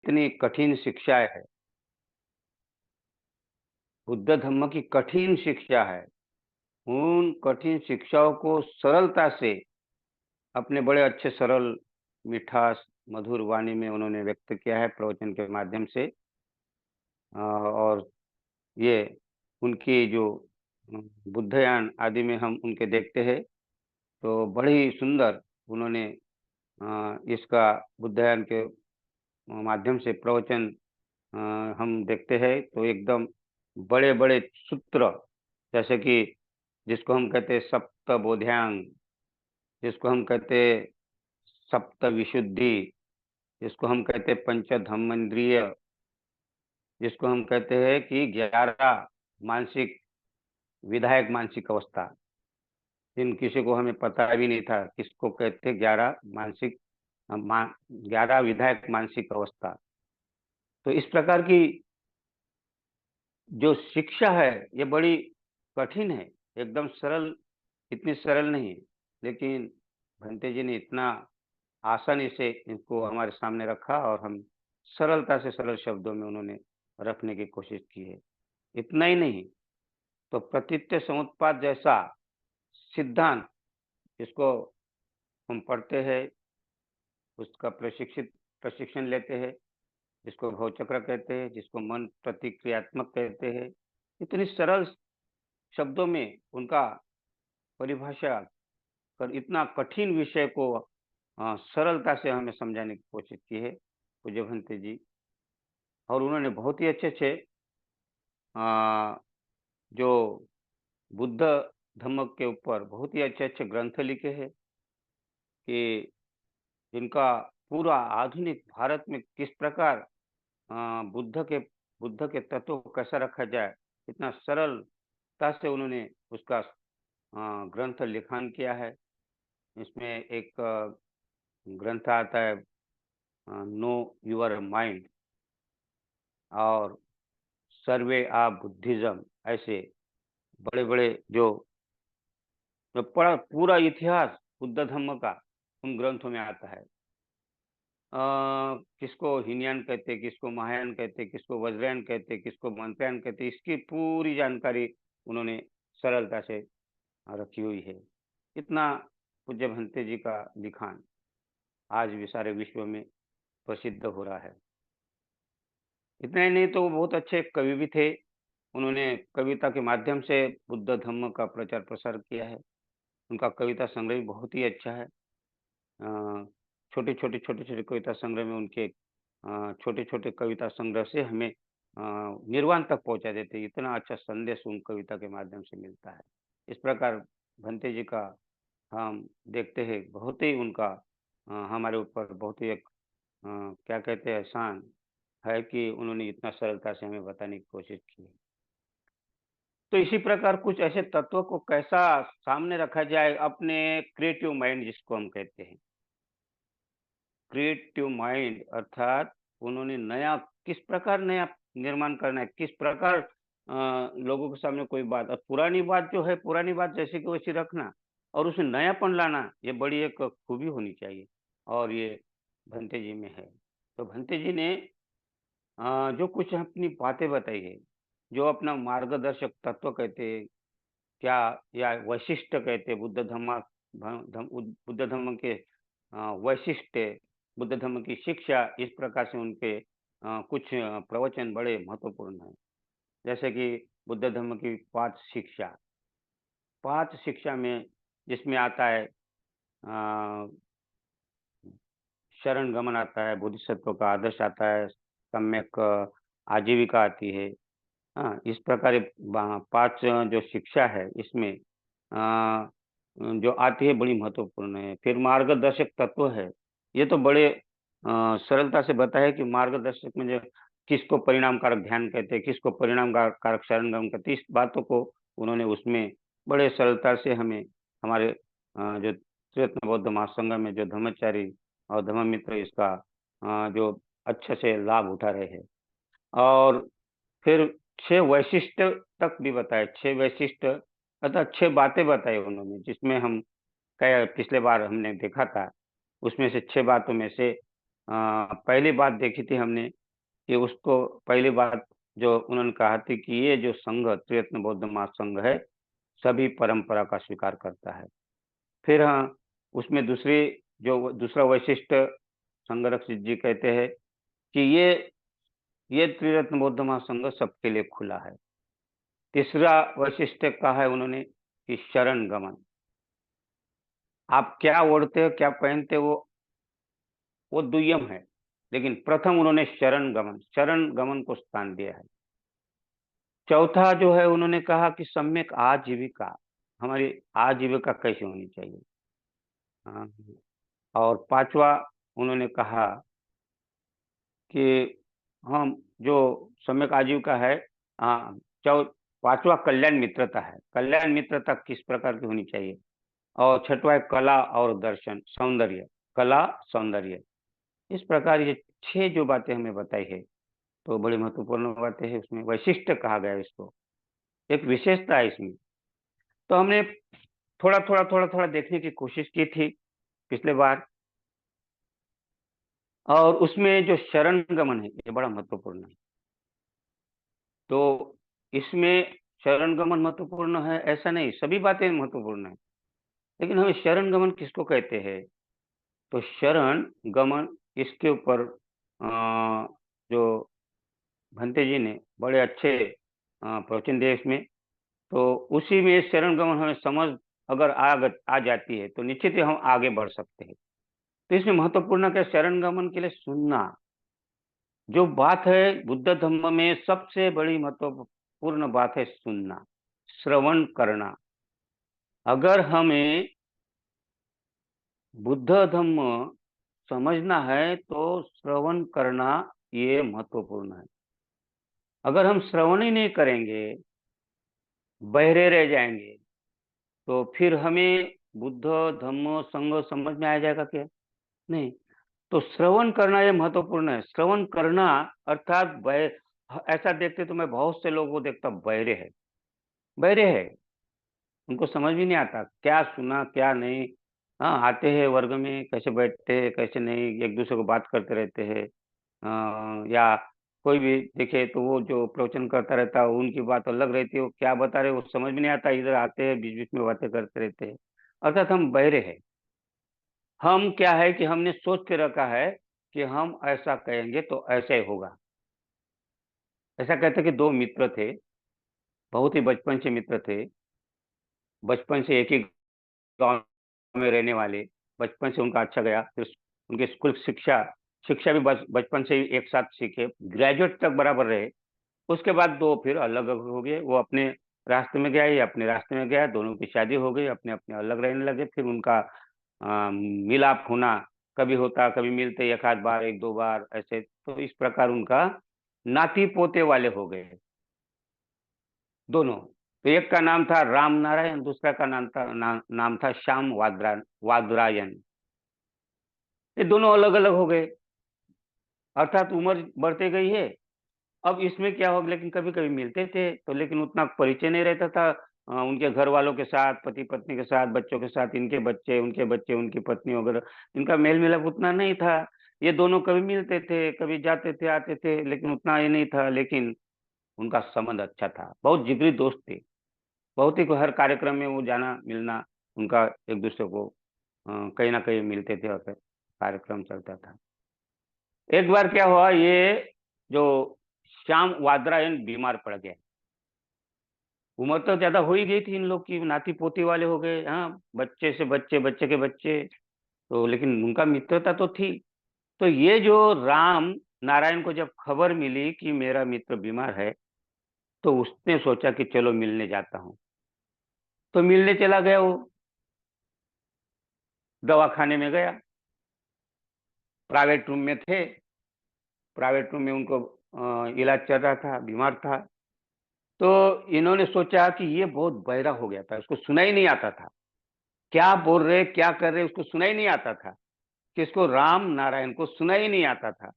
इतनी कठिन शिक्षाएँ हैं, बुद्ध धम्म की कठिन शिक्षा है। उन कठिन शिक्षाओं को सरलता से अपने बड़े अच्छे सरल मिठास, मधुर वाणी में उन्होंने व्यक्त किया है प्रवचन के माध्यम से। और ये उनकी जो अ, बुद्धयान आदि में हम उनके देखते हैं, तो बड़े ही सुंदर उन्होंने इसका बुद्धयान के माध्यम से प्रवचन अ, हम देखते हैं तो एकदम बड़े-बड़े सूत्र, जैसे कि जिसको हम कहते हैं सप्तबोधियांग, जिसको हम कहते हैं सप्तविशुद्धि, जिसको हम कहते हैं पंचधम्मेंद्रिय, जिसको हम कहते हैं कि 11 मानसिक विधायक मानसिक अवस्था, जिन किसी को हमें पता भी नहीं था किसको कहते हैं 11 मानसिक 11 विधायक मानसिक अवस्था। तो इस प्रकार की जो शिक्षा है, ये बड़ी कठिन है, एकदम सरल, इतनी सरल नहीं है। लेकिन भंते जी ने इतना आसानी से इनको हमारे सामने रखा और हम सरलता से सरल शब्दों में उन्होंने रखने की कोशिश की है। इतना ही नहीं, तो प्रतीत्य समुत्पाद जैसा सिद्धांत जिसको हम पढ़ते हैं, उसका प्रशिक्षण लेते हैं, जिसको भवचक्र कहते हैं, जिसको मन प्रतिक्रियात्मक कहते हैं। इतनी सरल शब्दों में उनका परिभाषा कर इतना कठिन विषय को सरलता से हमें समझाने की कोशिश की है पूज्य भंते जी। और उन्होंने बहुत ही अच्छे-अच्छे अ, जो बुद्ध धम्म के ऊपर बहुत ही अच्छे-अच्छे ग्रंथ लिखे हैं कि जिनका पूरा आधुनिक भारत में किस प्रकार अ, बुद्ध के तत्व को कैसा रखा जाए, इतना सरलता से उन्होंने उसका ग्रंथ लिखान किया है। इसमें एक ग्रंथ आता है नो योर माइंड और सर्वे आ बुद्धिज़्म, ऐसे बड़े-बड़े जो पूरा इतिहास बुद्ध धम्म का उन ग्रंथों में आता है। अ, किसको हीनयान कहते हैं, किसको महायान कहते हैं, किसको वज्रयान कहते हैं, किसको मंत्रयान कहते हैं, इसकी पूरी जानकारी उन्होंने सरलता से रखी हुई है। इतना पूज्य भंते जी का लिखान आज भी सारे विश्व में प्रसिद्ध हो रहा है। इतना ही नहीं तो वो बहुत अच्छे कवि भी थे। उन्होंने कविता के माध्यम से बुद्ध धम्म का प्रचार-प्रसार किया है। उनका कविता संग्रह भी बहुत ही अच्छा है। छोटे-छोटे कविता संग्रह में उनके छोटे-छोटे कविता संग्रह से हमें निर्वाण तक पहुँचा देते हैं। इतना अच्छा संदेश उन कविता के माध्यम से मिलता है। इस प्रकार भंते जी का हम देखते हैं बहुत ही उनका हमारे ऊपर बहुत ही एक क्या कहते हैं एहसान है कि उन्होंने इतना सरलता से हमें बताने की कोशिश की है। तो इसी प्रकार कुछ ऐसे तत्वों को कैसा सामने रखा जाए अपने क्रिएटिव माइंड जिसको हम कहते हैं। क्रिएटिव माइंड अर्थात उन्होंने नया किस प्रकार नया निर्माण करना है, किस प्रकार लोगों के सामने कोई बात और पुरानी बात जो है, पुरानी बात जैसे कि वैसी रखना और उसमें नयापन लाना, ये बड़ी एक खूबी होनी चाहिए और ये भंते जी में है। तो भंते जी ने जो कुछ अपनी बातें बताई है, जो अपना मार्गदर्शक तत्व कहते हैं, क्या या वैशिष्ट कहते हैं बुद्ध धम्म के वैशिष्ट्य, बुद्ध धम्म की शिक्षा इस प्रकार से उनके कुछ प्रवचन बड़े महत्वपूर्ण हैं। जैसे कि बुद्ध धम्म की 5 शिक्षा, 5 शिक्षा में जिसमें आता है शरण गमन आता है, बोधिसत्व का आदर्श आता है, सम्यक आजीविका आती है। हाँ, इस प्रकार ये 5 जो शिक्षा है इसमें जो आती है बड़ी महत्वपूर्ण है। फिर मार्गदर्शक तत्व है, ये तो बड़े सरलता से बताया कि मार्गदर्शक में जो किसको परिणाम कारक ध्यान कहते हैं, किसको परिणाम कारक शरणगम कहते हैं, इस बातों को उन्होंने उसमें बड़े सरलता से हमें हमारे जो त्रिरत्न बौद्ध महासंघ में जो धम्मचारी और धम्ममित्र इसका जो अच्छे से लाभ उठा रहे हैं। और फिर 6 वैशिष्ट तक भी बताए, 6 वैशिष्ट अर्थात 6 बातें बताई उन्होंने, जिसमें हम कई पिछले बार हमने देखा था, उसमें से 6 बातों में से पहली बात देखी थी हमने कि उसको पहली बात जो उन्होंने कहा थी कि ये जो संघ त्रिरत्न बौद्ध महासंघ है सभी परंपरा का स्वीकार करता है। फिर हाँ, उसमें दूसरी जो दूसरा वैशिष्ट संघरक्षित जी कहते हैं कि ये त्रिरत्न बौद्ध महासंघ सबके लिए खुला है। तीसरा वैशिष्ट कहा है उन्होंने कि शरण गमन, आप क्या ओढ़ते हो क्या पहनते हो वो दुय्यम है, लेकिन प्रथम उन्होंने शरण गमन को स्थान दिया है। चौथा जो है उन्होंने कहा कि सम्यक आजीविका, हमारी आजीविका कैसे होनी चाहिए। हाँ, और पांचवा उन्होंने कहा कि हम जो सम्यक आजीविका है, हाँ, चौ पांचवा कल्याण मित्रता है, कल्याण मित्रता किस प्रकार की होनी चाहिए। और छठवा है कला और दर्शन सौंदर्य, कला सौंदर्य। इस प्रकार ये छह जो बातें हमें बताई है तो बड़ी महत्वपूर्ण बातें हैं, उसमें वैशिष्ट कहा गया है इसको, एक विशेषता है इसमें। तो हमने थोड़ा थोड़ा देखने की कोशिश की थी पिछले बार, और उसमें जो शरण गमन है ये बड़ा महत्वपूर्ण है। तो इसमें शरण गमन महत्वपूर्ण है ऐसा नहीं, सभी बातें महत्वपूर्ण है, लेकिन हमें शरण गमन किसको कहते हैं। तो शरण गमन इसके ऊपर जो भंते जी ने बड़े अच्छे प्रवचन दिए इसमें। तो उसी में शरण गमन हमें समझ अगर आ जाती है तो निश्चित ही हम आगे बढ़ सकते हैं। तो इसमें महत्वपूर्ण क्या, शरण गमन के लिए सुनना जो बात है, बुद्ध धम्म में सबसे बड़ी महत्वपूर्ण बात है सुनना, श्रवण करना। अगर हमें बुद्ध धम्म समझना है तो श्रवण करना ये महत्वपूर्ण है। अगर हम श्रवण ही नहीं करेंगे, बहरे रह जाएंगे, तो फिर हमें बुद्ध धम्म संघ समझ में आ जाएगा क्या? नहीं। तो श्रवण करना ये महत्वपूर्ण है। श्रवण करना अर्थात ऐसा देखते तो मैं बहुत से लोगों को देखता बहरे है, बहरे है, उनको समझ भी नहीं आता क्या सुना क्या नहीं। हाँ, आते हैं वर्ग में कैसे बैठते हैं कैसे नहीं, एक दूसरे को बात करते रहते हैं। या कोई भी देखे तो वो जो प्रवचन करता रहता है उनकी बात अलग रहती है, वो क्या बता रहे वो समझ में नहीं आता, इधर आते हैं बीच बीच में बातें करते रहते हैं। अर्थात हम बहरे हैं। हम क्या है कि हमने सोच के रखा है कि हम ऐसा कहेंगे तो ऐसा ही होगा। ऐसा कहते कि दो मित्र थे, बहुत ही बचपन से मित्र थे, बचपन से एक ही गांव में रहने वाले, बचपन से उनका अच्छा गया, फिर उनके स्कूल शिक्षा शिक्षा भी बचपन से ही एक साथ सीखे, ग्रेजुएट तक बराबर रहे। उसके बाद दो फिर अलग अलग हो गए, वो अपने रास्ते में गया, ये अपने रास्ते में गया, दोनों की शादी हो गई, अपने अपने अलग रहने लगे। फिर उनका मिलाप होना कभी होता, कभी मिलते एक आध बार एक दो बार ऐसे, तो इस प्रकार उनका नाती पोते वाले हो गए दोनों। तो एक का नाम था राम नारायण, दूसरा का नाम था श्याम वादरायन। ये दोनों अलग अलग हो गए, अर्थात उम्र बढ़ते गई है। अब इसमें क्या होगा, लेकिन कभी कभी मिलते थे तो, लेकिन उतना परिचय नहीं रहता था उनके घर वालों के साथ, पति पत्नी के साथ, बच्चों के साथ, इनके बच्चे उनकी पत्नी वगैरह, इनका मेल मिलाप उतना नहीं था। ये दोनों कभी मिलते थे कभी जाते थे आते थे, लेकिन उतना ये नहीं था। लेकिन उनका संबंध अच्छा था, बहुत जिगरी दोस्त थे, बहुत ही हर कार्यक्रम में वो जाना मिलना उनका, एक दूसरे को कहीं ना कहीं मिलते थे और फिर कार्यक्रम चलता था। एक बार क्या हुआ, ये जो श्याम वादरायन बीमार पड़ गया। उम्र तो ज्यादा हो ही गई थी इन लोग की, नाती पोती वाले हो गए, हाँ, बच्चे से बच्चे, बच्चे के बच्चे। तो लेकिन उनका मित्रता तो थी। तो ये जो राम नारायण को जब खबर मिली कि मेरा मित्र बीमार है, तो उसने सोचा कि चलो मिलने जाता हूँ। तो मिलने चला गया वो, दवाखाने में गया, प्राइवेट रूम में थे, प्राइवेट रूम में उनको इलाज चल रहा था, बीमार था। तो इन्होंने सोचा कि ये बहुत बहरा हो गया था, उसको सुनाई नहीं आता था, क्या बोल रहे क्या कर रहे उसको सुनाई नहीं आता था, किसको, राम नारायण को सुनाई नहीं आता था।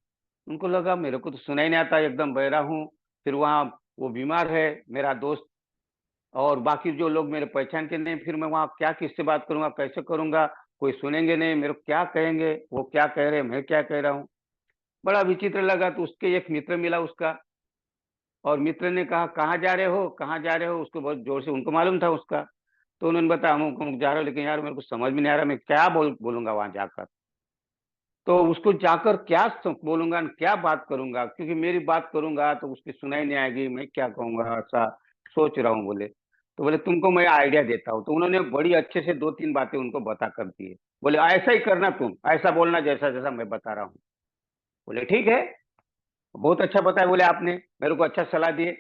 उनको लगा मेरे को तो सुनाई नहीं आता, एकदम बहरा हूँ। फिर वहाँ वो बीमार है मेरा दोस्त, और बाकी जो लोग मेरे पहचान के नहीं, फिर मैं वहाँ क्या किससे बात करूंगा कैसे करूंगा, कोई सुनेंगे नहीं, मेरे को क्या कहेंगे, वो क्या कह रहे हैं मैं क्या कह रहा हूँ। बड़ा विचित्र लगा। तो उसके एक मित्र मिला उसका, और मित्र ने कहा कहाँ जा रहे हो, कहाँ जा रहे हो, उसको बहुत जोर से, उनको मालूम था उसका। तो उन्होंने बताया हम अमुक जा रहे हो, लेकिन यार मेरे को समझ में नहीं आ रहा मैं क्या बोलूंगा वहां जाकर। तो उसको जाकर क्या बोलूंगा, क्या बात करूंगा, क्योंकि मेरी बात करूंगा तो उसकी सुनाई नहीं आएगी, मैं क्या कहूंगा, ऐसा सोच रहा हूँ। बोले तो बोले तुमको मैं आइडिया देता हूँ। तो उन्होंने बड़ी अच्छे से दो तीन बातें उनको बता कर दी है। बोले ऐसा ही करना, तुम ऐसा बोलना जैसा जैसा मैं बता रहा हूँ। बोले ठीक है, बहुत अच्छा बताया बोले आपने, मेरे को अच्छा सलाह दिए।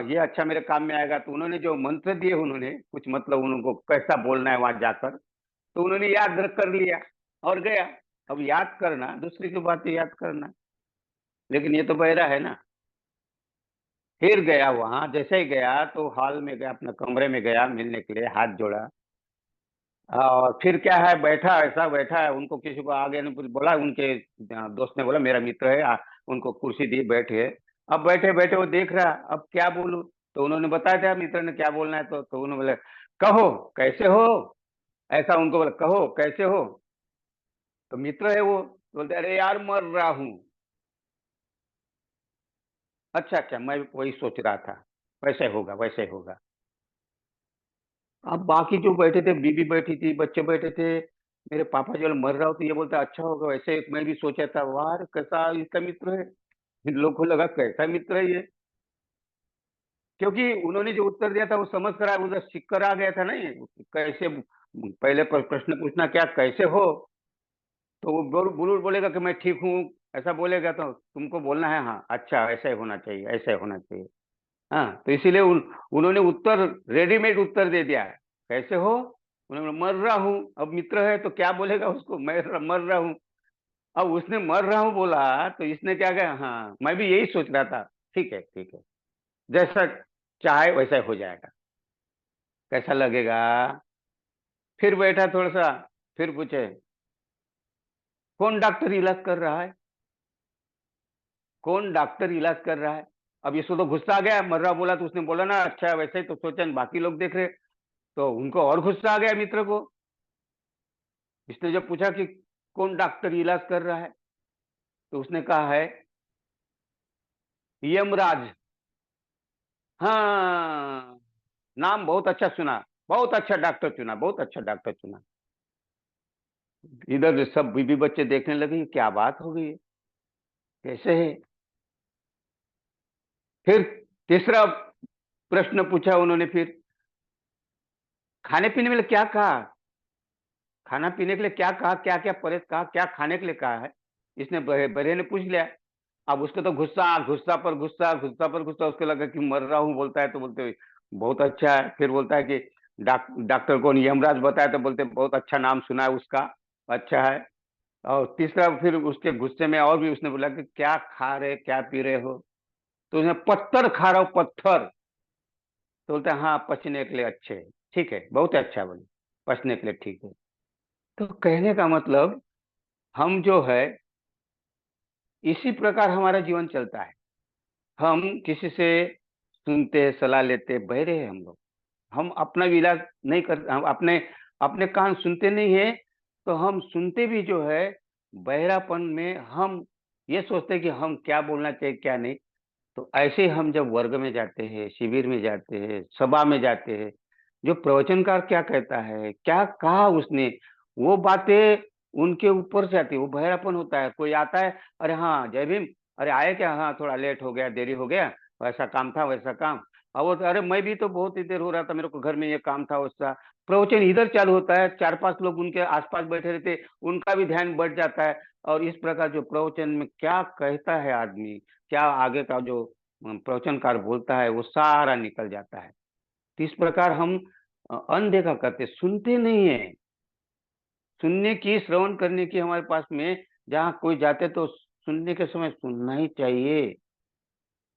ये अच्छा मेरे काम में आएगा। तो उन्होंने जो मंत्र दिए, उन्होंने कुछ मतलब उनको कैसा बोलना है वहां जाकर, तो उन्होंने याद रख कर लिया और गया। अब याद करना दूसरी की बात है, याद करना, लेकिन ये तो बहरा है ना। फिर गया वहां, जैसे ही गया तो हॉल में गया, अपना कमरे में गया मिलने के लिए, हाथ जोड़ा। और फिर क्या है, बैठा ऐसा बैठा है, उनको किसी को आगे ने बोला, उनके दोस्त ने बोला मेरा मित्र है, उनको कुर्सी दी, बैठे। अब बैठे बैठे वो देख रहा, अब क्या बोलूं। तो उन्होंने बताया था मित्र ने क्या बोलना है। तो उन्होंने बोले कहो कैसे हो, ऐसा उनको बोला कहो कैसे हो। तो मित्र है वो, बोलते अरे यार मर रहा हूँ। अच्छा अच्छा, मैं वही सोच रहा था, वैसे होगा वैसे होगा। अब बाकी जो बैठे थे, बीबी बैठी थी, बच्चे बैठे थे, मेरे पापा जो मर रहा हो, तो ये बोलता अच्छा होगा वैसे, मैं भी सोचा था वाह कैसा इसका मित्र है। इन लोग को लगा कैसा मित्र है ये, क्योंकि उन्होंने जो उत्तर दिया था वो समझ कर उधर सीख कर आ गया था ना ये। कैसे, पहले प्रश्न पूछना क्या कैसे हो। तो वो बुलूर बोलेगा कि मैं ठीक हूँ, ऐसा बोलेगा, तो तुमको बोलना है हाँ अच्छा ऐसा ही होना चाहिए, ऐसा ही होना चाहिए। हाँ, तो इसीलिए उन्होंने उत्तर, रेडीमेड उत्तर दे दिया है। कैसे हो, उन्होंने बोला, मर रहा हूँ। अब मित्र है तो क्या बोलेगा उसको, मैं मर रहा हूँ। अब उसने मर रहा हूँ बोला, तो इसने क्या कहा, हाँ मैं भी यही सोच रहा था, ठीक है ठीक है, जैसा चाहे वैसा हो जाएगा, कैसा लगेगा। फिर बैठा थोड़ा सा, फिर पूछे कौन डॉक्टर इलाज कर रहा है, कौन डॉक्टर इलाज कर रहा है। अब इसको तो गुस्सा आ गया, मर रहा बोला तो उसने बोला ना अच्छा वैसे ही, तो सोचा बाकी लोग देख रहे, तो उनको और गुस्सा आ गया मित्र को। इसने जब पूछा कि कौन डॉक्टर इलाज कर रहा है, तो उसने कहा है यमराज। हाँ, नाम बहुत अच्छा सुना, बहुत अच्छा डॉक्टर चुना, बहुत अच्छा डॉक्टर चुना। इधर सब बीबी बच्चे देखने लगे ये क्या बात हो गई है, कैसे है। फिर तीसरा प्रश्न पूछा उन्होंने, फिर खाने पीने में क्या कहा, खाना पीने के लिए क्या कहा, क्या क्या परहेज कहा, क्या खाने के लिए कहा है। इसने बड़े ने पूछ लिया। अब उसको तो गुस्सा, गुस्सा पर गुस्सा, गुस्सा पर गुस्सा, उसको लगा कि मर रहा हूँ बोलता है, तो बोलते बहुत अच्छा है। फिर बोलता है कि डॉक्टर को यमराज बताया, तो बोलते बहुत अच्छा नाम सुना है उसका, अच्छा है। और तीसरा फिर उसके गुस्से में और भी उसने बोला कि क्या खा रहे क्या पी रहे हो। तो उसने पत्थर खा रहा हूँ, पत्थर। तो बोलते हैं हाँ पचने के लिए अच्छे है, ठीक है बहुत अच्छा, बोले पचने के लिए ठीक है। तो कहने का मतलब, हम जो है इसी प्रकार हमारा जीवन चलता है। हम किसी से सुनते सलाह लेते, बहरे हैं हम लोग। हम अपना भी इलाज नहीं कर, हम अपने अपने कान सुनते नहीं है। तो हम सुनते भी जो है बहरापन में, हम ये सोचते हैं कि हम क्या बोलना चाहिए क्या नहीं। तो ऐसे ही हम जब वर्ग में जाते हैं, शिविर में जाते हैं, सभा में जाते हैं, जो प्रवचनकार क्या कहता है, क्या कहा उसने, वो बातें उनके ऊपर से आती है, वो बहरापन होता है। कोई आता है, अरे हाँ जय भीम, अरे आए क्या, हाँ थोड़ा लेट हो गया, देरी हो गया, वैसा काम था वैसा काम। अब वो तो, अरे मैं भी तो बहुत ही देर हो रहा था, मेरे को घर में ये काम था वैसा। प्रवचन इधर चालू होता है, चार पांच लोग उनके आसपास बैठे रहते, उनका भी ध्यान बढ़ जाता है। और इस प्रकार जो प्रवचन में क्या कहता है आदमी, क्या आगे का जो प्रवचनकार बोलता है, वो सारा निकल जाता है। तो इस प्रकार हम अनदेखा करते, सुनते नहीं है। सुनने की, श्रवण करने की हमारे पास में, जहाँ कोई जाते तो सुनने के समय सुनना ही चाहिए।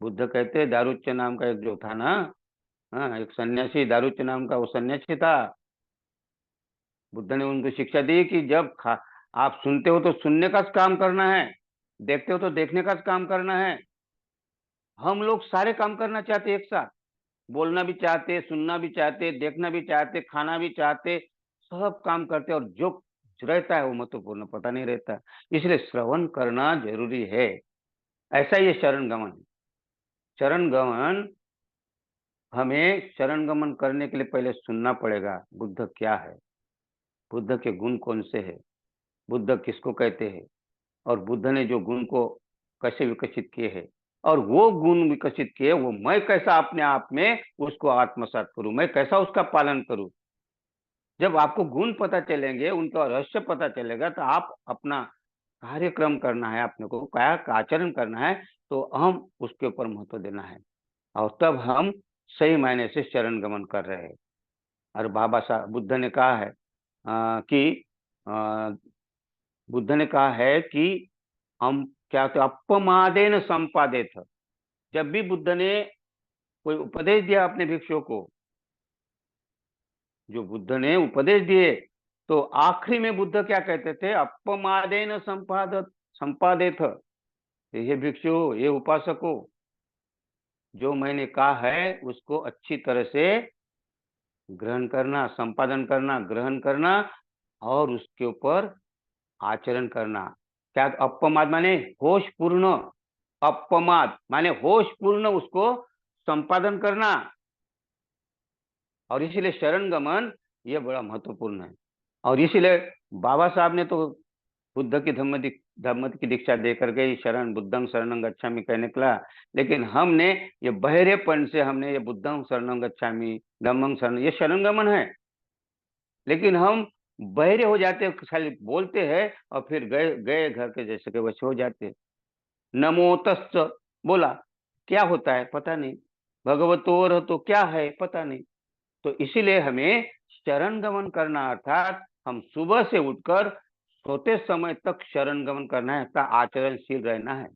बुद्ध कहते हैं, दारुच्य नाम का एक जो था ना, हाँ एक सन्यासी, दारुच्य नाम का वो सन्यासी था। बुद्ध ने उनको शिक्षा दी कि जब आप सुनते हो तो सुनने का काम करना है, देखते हो तो देखने का काम करना है। हम लोग सारे काम करना चाहते हैं एक साथ, बोलना भी चाहते, सुनना भी चाहते, देखना भी चाहते, खाना भी चाहते, सब काम करते। और जो रहता है वो महत्वपूर्ण पता नहीं रहता। इसलिए श्रवण करना जरूरी है। ऐसा ये शरण गमन है। शरण गमन, हमें शरण गमन करने के लिए पहले सुनना पड़ेगा बुद्ध क्या है, बुद्ध के गुण कौन से है, बुद्ध किसको कहते हैं, और बुद्ध ने जो गुण को कैसे विकसित किए हैं, और वो गुण विकसित किए वो मैं कैसा अपने आप में उसको आत्मसात करूं, मैं कैसा उसका पालन करूं। जब आपको गुण पता चलेंगे, उनका रहस्य पता चलेगा, तो आप अपना कार्यक्रम करना है, अपने को क्या आचरण करना है, तो हम उसके ऊपर महत्व देना है। और तब हम सही मायने से शरण गमन कर रहे हैं। और बाबा साहब बुद्ध ने कहा है कि अ, बुद्ध ने कहा है कि हम क्या, तो अपमादेन संपादित। जब भी बुद्ध ने कोई उपदेश दिया अपने भिक्षुओं को, जो बुद्ध ने उपदेश दिए, तो आखिरी में बुद्ध क्या कहते थे, अपमादेन संपादत संपादित। ये भिक्षु, ये उपासकों, जो मैंने कहा है उसको अच्छी तरह से ग्रहण करना, संपादन करना, ग्रहण करना, और उसके ऊपर आचरण करना। क्या अपमाद माने होश पूर्ण, अपमाद माने होश पूर्ण उसको संपादन करना। और इसीलिए शरण गमन ये बड़ा महत्वपूर्ण है। और इसीलिए बाबा साहब ने तो बुद्ध की धम्म की दीक्षा दे करके ही शरण बुद्धं शरणं गच्छामि कहने निकला। लेकिन हमने ये बहरेपन से हमने ये बुद्धं शरणं गच्छामि, धम्मं शरण, ये शरण गमन है, लेकिन हम बहरे हो जाते हैं, खाली बोलते हैं और फिर गए गए घर के जैसे के वैसे हो जाते हैं। नमो तस्स बोला, क्या होता है पता नहीं, भगवतोर तो क्या है पता नहीं। तो इसीलिए हमें शरण गमन करना, अर्थात हम सुबह से उठकर सोते समय तक शरण गमन करना है, अपना आचरणशील रहना है,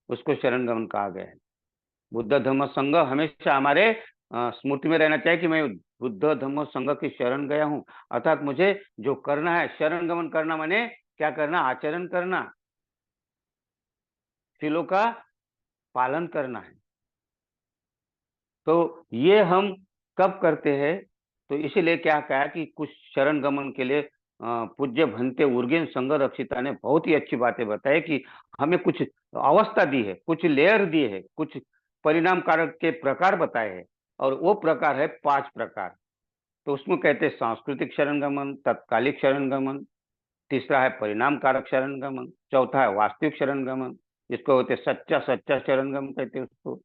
उसको शरण गमन कहा गया है। बुद्ध धम्म संघ हमेशा हमारे स्मृति में रहना चाहिए कि मैं बुद्ध धम्म संघ की शरण गया हूँ। अर्थात मुझे जो करना है, शरण गमन करना माने क्या करना, आचरण करना, शीलों का पालन करना है। तो ये हम कब करते हैं, तो इसीलिए क्या कहा कि कुछ शरण गमन के लिए पूज्य भंते उर्गेन संघ रक्षिता ने बहुत ही अच्छी बातें बताई कि हमें कुछ अवस्था दी है, कुछ लेयर दी है, कुछ परिणाम कारक के प्रकार बताए हैं। और वो प्रकार है 5 प्रकार। तो उसमें कहते हैं सांस्कृतिक शरण गमन, तत्कालिक शरण गमन, तीसरा है परिणाम कारक शरण गमन, चौथा है वास्तविक शरण गमन, जिसको होते सच्चा सच्चा शरण गमन कहते हैं उसको,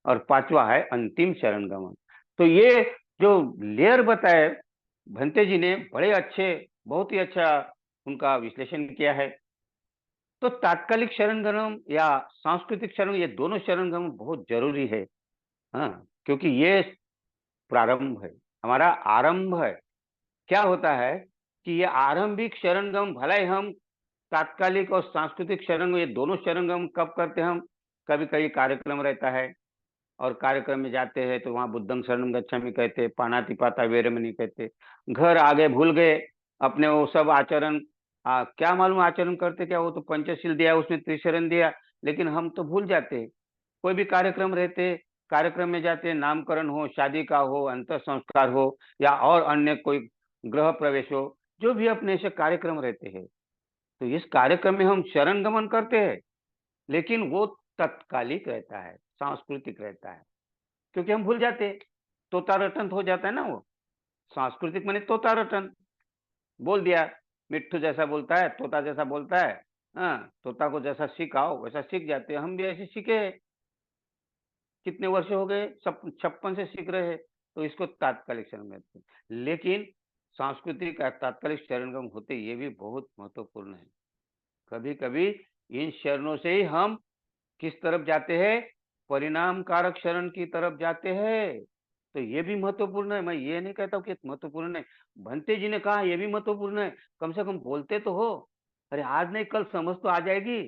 और पांचवा है अंतिम शरण गमन। तो ये जो लेयर बताए भंते जी ने, बड़े अच्छे, बहुत ही अच्छा उनका विश्लेषण किया है। तो तात्कालिक शरण गमन या सांस्कृतिक शरण, ये दोनों शरण गमन बहुत जरूरी है। हाँ, क्योंकि ये प्रारंभ है, हमारा आरंभ है। क्या होता है कि ये आरंभिक शरणगम, भले ही हम तात्कालिक और सांस्कृतिक शरण, ये दोनों शरणगम कब करते हैं हम, कभी कभी कार्यक्रम रहता है और कार्यक्रम में जाते हैं तो वहां बुद्धं शरणं गच्छामि कहते, पाणातिपाता वेरमणि कहते, घर आ गए भूल गए अपने वो सब आचरण। क्या मालूम आचरण करते क्या, वो तो पंचशील दिया उसमें त्रिशरण दिया, लेकिन हम तो भूल जाते हैं। कोई भी कार्यक्रम रहते, कार्यक्रम में जाते, नामकरण हो, शादी का हो, अंतर संस्कार हो, या और अन्य कोई गृह प्रवेश हो, जो भी अपने से कार्यक्रम रहते हैं, तो इस कार्यक्रम में हम शरण गमन करते हैं, लेकिन वो तत्कालिक रहता है, सांस्कृतिक रहता है, क्योंकि हम भूल जाते हैं। तोता रटन हो जाता है ना वो। सांस्कृतिक माने तोता रटन, बोल दिया, मिट्ठू जैसा बोलता है, तोता जैसा बोलता है। हाँ, तोता को जैसा सिखाओ वैसा सीख जाते हैं, हम भी ऐसे सीखे हैं। कितने वर्ष हो गए, 56 से सीख रहे हैं। तो इसको तात्कालिक शरण कहते हैं। लेकिन सांस्कृतिक और तात्कालिक शरणगम होते ये भी बहुत महत्वपूर्ण है। कभी कभी इन शरणों से ही हम किस तरफ जाते हैं, परिणाम कारक शरण की तरफ जाते हैं। तो ये भी महत्वपूर्ण है, मैं ये नहीं कहता हूँ कि महत्वपूर्ण नहीं। भंते जी ने कहा ये भी महत्वपूर्ण है, कम से कम बोलते तो हो। अरे आज नहीं कल समझ तो आ जाएगी।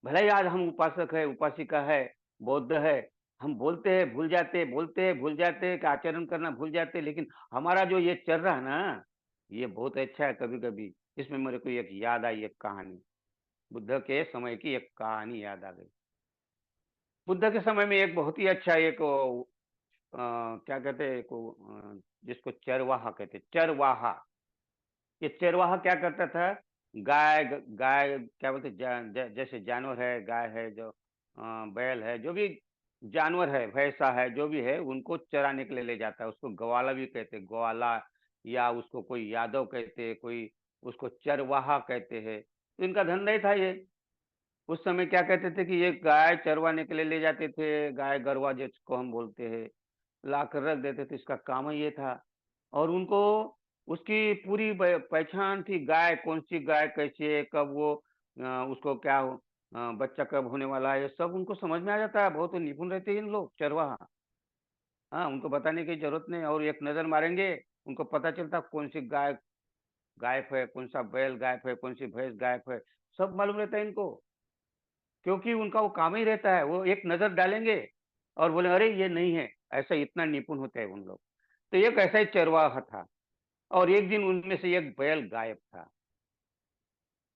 भले ही आज हम उपासक है, उपासिका है, बौद्ध है, हम बोलते हैं भूल जाते, बोलते हैं भूल जाते कि आचरण करना भूल जाते, लेकिन हमारा जो ये चल रहा है ना, ये बहुत अच्छा है। कभी कभी इसमें मेरे को एक याद आई, एक कहानी, बुद्ध के समय की एक कहानी याद आ गई। बुद्ध के समय में एक बहुत ही अच्छा एक क्या कहते हैं जिसको चरवाहा कहते, चरवाहा, ये चरवाहा क्या करता था, गाय क्या बोलते जैसे जानवर है, गाय है, जो बैल है, जो भी जानवर है, भैंसा है, जो भी है, उनको चराने के लिए ले जाता है। उसको गवाला भी कहते हैं, ग्वाला, या उसको कोई यादव कहते हैं, कोई उसको चरवाहा कहते हैं। तो इनका धंधा ही था ये। उस समय क्या कहते थे कि ये गाय चरवाने के लिए ले जाते थे, गाय गरवा जिसको हम बोलते हैं, लाकर रख देते थे, इसका काम ही ये था। और उनको उसकी पूरी पहचान थी, गाय कौन सी गाय कैसी है, कब वो उसको क्या बच्चा कब होने वाला है, ये सब उनको समझ में आ जाता है। बहुत निपुण रहते हैं इन लोग चरवाहा। हाँ, उनको बताने की जरूरत नहीं, और एक नजर मारेंगे, उनको पता चलता कौन सी गाय गायब है, कौन सा बैल गायब है, कौन सी भैंस गायब है, सब मालूम रहता है इनको। क्योंकि उनका वो काम ही रहता है, वो एक नजर डालेंगे और बोले अरे ये नहीं है, ऐसा इतना निपुण होते हैं उन लोग। तो एक ऐसा ही चरवाहा था, और एक दिन उनमें से एक बैल गायब था।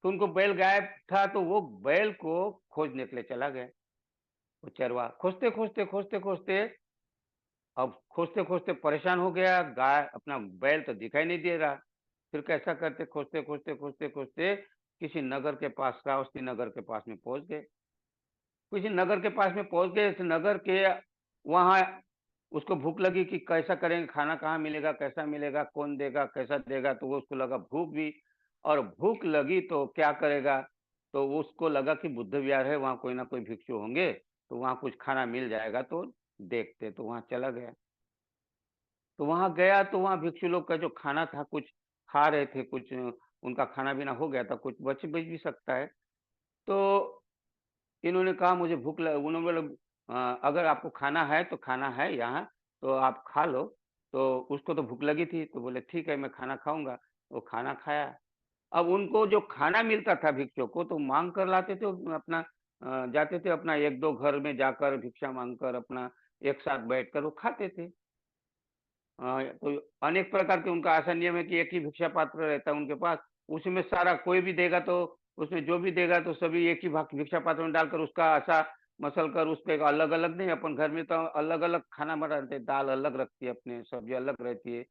तो उनको बैल गायब था, तो वो बैल को खोजने के लिए चला गया। वो चरवाहा खोजते खोजते खोजते खोजते, अब खोजते खोजते परेशान हो गया, गाय अपना बैल तो दिखाई नहीं दे रहा। फिर कैसा करते, खोजते खोजते खोजते खोजते किसी नगर के पास, श्रावस्ती नगर के पास में पहुंच गए। किसी नगर के पास में पहुंच गए, इस नगर के वहां उसको भूख लगी कि कैसा करेंगे, खाना कहाँ मिलेगा, कैसा मिलेगा, कौन देगा, कैसा देगा, तो वो उसको लगा भूख भी, और भूख लगी तो क्या करेगा। तो वो उसको लगा कि बुद्ध विहार है, वहां कोई ना कोई भिक्षु होंगे, तो वहां कुछ खाना मिल जाएगा, तो देखते, तो वहां चला गया। तो वहां गया तो वहां भिक्षु लोग का जो खाना था, कुछ खा रहे थे, कुछ उनका खाना पीना हो गया था, कुछ बच बच भी सकता है। तो इन्होंने कहा मुझे भूख लग, उन्होंने बोला अगर आपको खाना है तो खाना है यहाँ, तो आप खा लो। तो उसको तो भूख लगी थी, तो बोले ठीक है मैं खाना खाऊंगा। वो खाना खाया। अब उनको जो खाना मिलता था भिक्षुक को, तो मांग कर लाते थे, अपना जाते थे अपना एक दो घर में जाकर भिक्षा मांग कर अपना एक साथ बैठकर वो खाते थे। तो अनेक प्रकार के उनका ऐसा नियम है कि एक ही भिक्षा पात्र रहता है उनके पास। उसमें सारा कोई भी देगा तो, उसमें जो भी देगा तो सभी एक ही भिक्षा पात्र में डालकर उसका ऐसा मसल कर, उस पे अलग अलग नहीं। अपन घर में तो अलग अलग खाना बनाते हैं, दाल अलग रखती है अपने, सब्जी अलग रहती है।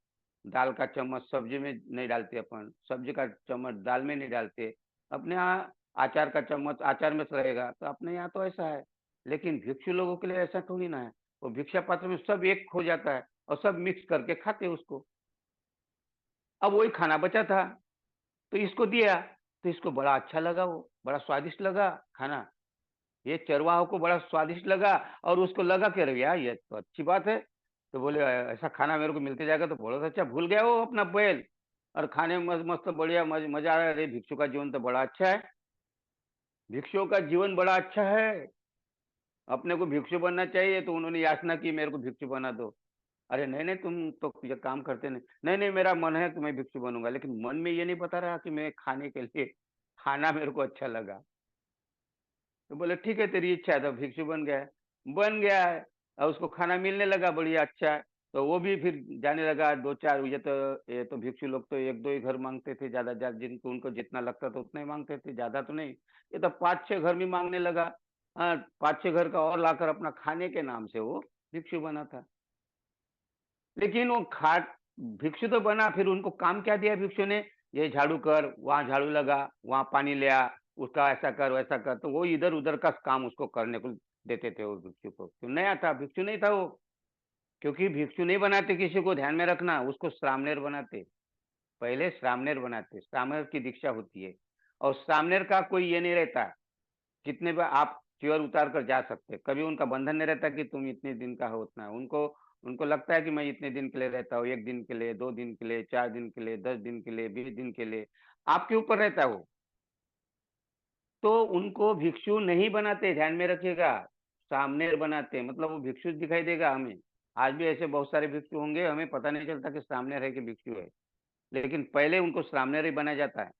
दाल का चम्मच सब्जी में नहीं डालते अपन, सब्जी का चम्मच दाल में नहीं डालते। अपने यहाँ अचार का चम्मच अचार में से रहेगा, तो अपने यहाँ तो ऐसा है। लेकिन भिक्षु लोगों के लिए ऐसा थोड़ी ना है। वो भिक्षा पात्र में सब एक हो जाता है, और सब मिक्स करके खाते उसको। अब वही खाना बचा था, तो इसको दिया। तो इसको बड़ा अच्छा लगा, वो बड़ा स्वादिष्ट लगा खाना। ये चरवाहों को बड़ा स्वादिष्ट लगा, और उसको लगा कि अरे यार ये तो अच्छी बात है। तो बोले ऐसा खाना मेरे को मिलते जाएगा तो बहुत अच्छा। भूल गया वो अपना बैल, और खाने में मस्त मस्त बढ़िया मजा आ रहा है। अरे भिक्षु का जीवन तो बड़ा अच्छा है, भिक्षुओं का जीवन बड़ा अच्छा है, अपने को भिक्षु बनना चाहिए। तो उन्होंने याचना की मेरे को भिक्षु बना दो। अरे नहीं नहीं, तुम तो ये काम करते नहीं। नहीं नहीं, मेरा मन है कि मैं भिक्षु बनूंगा, लेकिन मन में ये नहीं बता रहा कि मैं खाने के लिए, खाना मेरे को अच्छा लगा। तो बोले ठीक है तेरी इच्छा है, तो भिक्षु बन गया है। बन गया है, और उसको खाना मिलने लगा बढ़िया अच्छा है। तो वो भी फिर जाने लगा दो चार, ये तो भिक्षु लोग तो एक दो ही घर मांगते थे, ज्यादा ज्यादा जिनको उनको जितना लगता था उतना ही मांगते थे, ज्यादा तो नहीं। ये तो पांच छह घर भी मांगने लगा। हाँ, पांच छह घर का और लाकर अपना खाने के नाम से वो भिक्षु बना था। लेकिन वो खाट भिक्षु तो बना, फिर उनको काम क्या दिया भिक्षु ने, ये झाड़ू कर, वहां झाड़ू लगा, वहां पानी ले आ, उसका ऐसा कर वैसा कर। तो वो इधर उधर का काम उसको करने को देते थे वो भिक्षु को। क्यों नया था, भिक्षु नहीं था वो। क्योंकि भिक्षु नहीं बनाते, किसी को ध्यान में रखना, उसको श्रामणेर बनाते। पहले श्रामणेर बनाते, श्रामणेर की दीक्षा होती है। और श्रामणेर का कोई ये नहीं रहता, कितने बार आप च्योर उतार कर जा सकते, कभी उनका बंधन नहीं रहता कि तुम इतने दिन का हो उतना। उनको उनको लगता है कि मैं इतने दिन के लिए रहता हूँ, एक दिन के लिए, दो दिन के लिए, चार दिन के लिए, 10 दिन के लिए, 20 दिन के लिए, आपके ऊपर रहता है वो। तो उनको भिक्षु नहीं बनाते, ध्यान में रखिएगा। सामनेर बनाते, मतलब वो भिक्षु दिखाई देगा हमें। आज भी ऐसे बहुत सारे भिक्षु होंगे, हमें पता नहीं चलता कि सामनेर है कि भिक्षु है। लेकिन पहले उनको सामनेर ही बनाया जाता है।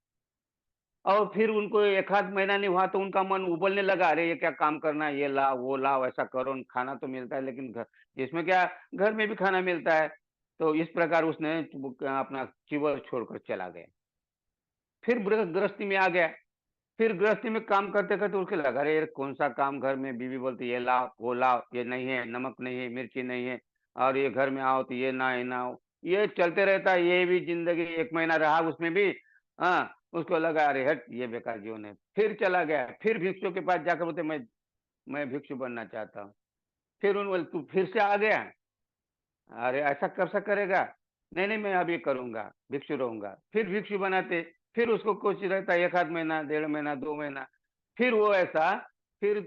और फिर उनको एक आध महीना नहीं हुआ तो उनका मन उबलने लगा, अरे ये क्या काम करना है, ये ला वो ला वैसा करो, खाना तो मिलता है लेकिन घर, इसमें क्या, घर में भी खाना मिलता है। तो इस प्रकार उसने अपना चीवर छोड़कर चला गया। फिर गृहस्थी में आ गया। फिर गृहस्थी में काम करते करते उसके लगा, अरे यार कौन सा काम, घर में बीवी बोलती ये लाओ वो लाओ, ये नहीं है, नमक नहीं है, मिर्ची नहीं है, और ये घर में आओ तो ये ना, ये ना हो, ये चलते रहता है। ये भी जिंदगी, एक महीना रहा उसमें भी, हाँ, उसको लगा अरे हट ये बेकार जीवन है। फिर चला गया, फिर भिक्षु के पास जाकर बोलते मैं भिक्षु बनना चाहता हूँ। फिर उन्होंने बोले तू फिर से आ गया? अरे ऐसा कैसा करेगा? नहीं, नहीं मैं अब ये करूँगा, भिक्षु रहूँगा। फिर भिक्षु बनाते, फिर उसको कुछ रहता है 1 आध महीना, 1.5 महीना, 2 महीना, फिर वो ऐसा फिर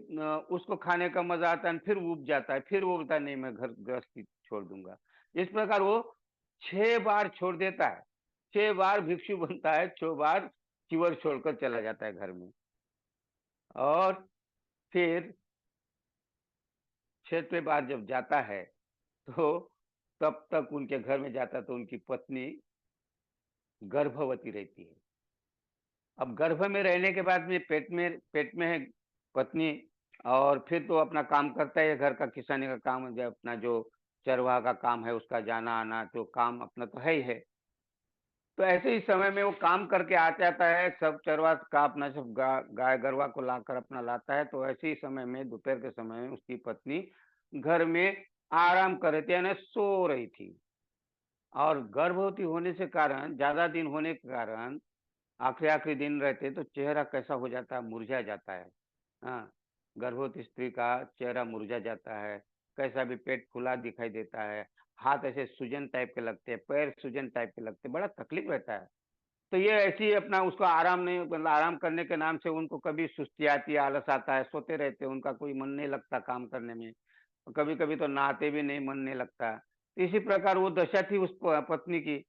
उसको खाने का मज़ा आता है, फिर ऊब जाता है, फिर वो बोलता है नहीं मैं घर गृहस्थी छोड़ दूँगा। इस प्रकार वो 6 बार छोड़ देता है, 6 बार भिक्षु बनता है, 6 बार चीवर छोड़कर चला जाता है घर में। और फिर 6ठवीं बार जब जाता है, तो तब तक उनके घर में जाता तो उनकी पत्नी गर्भवती रहती है। अब गर्भ में रहने के बाद में पेट में है पत्नी और फिर तो अपना काम करता है घर का किसानी का काम जो अपना जो चरवाहा का काम है उसका जाना-आना तो काम अपना तो है ही है। तो ऐसे ही समय में वो काम करके आ जाता है, सब चरवाहा का अपना सब गाय गरवा को लाकर अपना लाता है, तो ऐसे ही समय में दोपहर के समय में उसकी पत्नी घर में आराम कर रही थी यानी सो रही थी। और गर्भवती होने से कारण ज़्यादा दिन होने के कारण आखिरी-आखिरी दिन रहते तो चेहरा कैसा हो जाता है, मुरझा जाता है। हाँ, गर्भवती स्त्री का चेहरा मुरझा जाता है, कैसा भी पेट फूला दिखाई देता है, हाथ ऐसे सूजन टाइप के लगते हैं, पैर सूजन टाइप के लगते हैं, बड़ा तकलीफ रहता है। तो ये ऐसे ही अपना उसको आराम नहीं मतलब आराम करने के नाम से उनको कभी सुस्ती आती है, आलस आता है, सोते रहते हैं, उनका कोई मन नहीं लगता काम करने में। कभी-कभी तो नहाते भी नहीं, मन नहीं लगता। इसी प्रकार वो दशा थी उस पत्नी की।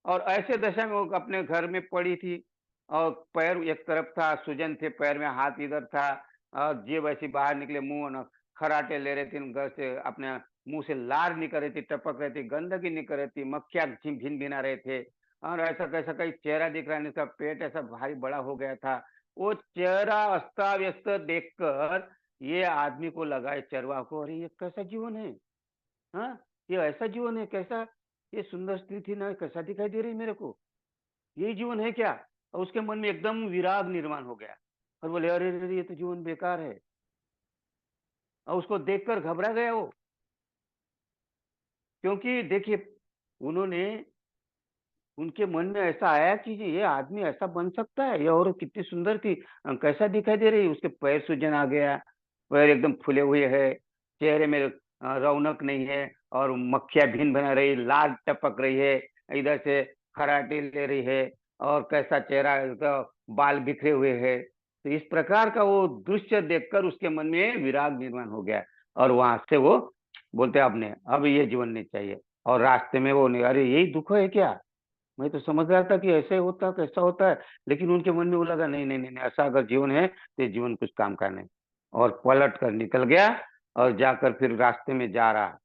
और ऐसे दशा में वो अपने घर में पड़ी थी और पैर एक तरफ था, सूजन थे पैर में, हाथ इधर था और जीभ ऐसी बाहर निकले, मुँह न खर्राटे ले रहे थे घर से, अपने मुँह से लार निकल रही थी, टपक रही थी, गंदगी निकल रही थी, मक्खियाँ भिन-भिना रहे थे और ऐसा कैसा कहीं चेहरा दिख रहा नहीं, इसका पेट ऐसा भारी बड़ा हो गया था। वो चेहरा अस्त-व्यस्त देखकर ये आदमी को लगा, ये चरवाहा को, अरे! ये कैसा जीवन है? हाँ? ये ऐसा जीवन है कैसा? ये सुंदर स्त्री थी ना, कैसा दिखाई दे रही है मेरे को? यही जीवन है क्या? और उसके मन में एकदम विराग निर्माण हो गया और बोले, "अरे रे रे! ये तो जीवन बेकार है।" और उसको देखकर घबरा गया वो, क्योंकि देखिए, उन्होंने उनके मन में ऐसा आया कि ये आदमी ऐसा बन सकता है? ये औरत कितनी सुंदर थी कैसा दिखाई दे रही है? उसके पैर सूजन आ गया, पैर एकदम फूले हुए हैं, चेहरे में रौनक नहीं है और मक्खियाँ भिन भना रही, लार टपक रही है, इधर से खर्राटे ले रही है और कैसा चेहरा इसका बाल बिखरे हुए हैं। तो इस प्रकार का वो दृश्य देखकर उसके मन में विराग निर्माण हो गया और वहाँ से वो बोलते अब नहीं, अब ये जीवन नहीं चाहिए और रास्ते में वो नहीं अरे यही दुःख है क्या? मैं तो समझ रहा था कि ऐसे होता है, कैसा होता है, लेकिन उनके मन में वो लगा नहीं, नहीं, नहीं, नहीं ऐसा अगर जीवन है, तो ये जीवन कुछ काम का नहीं। और पलट कर निकल गया और जाकर फिर रास्ते में जा रहा।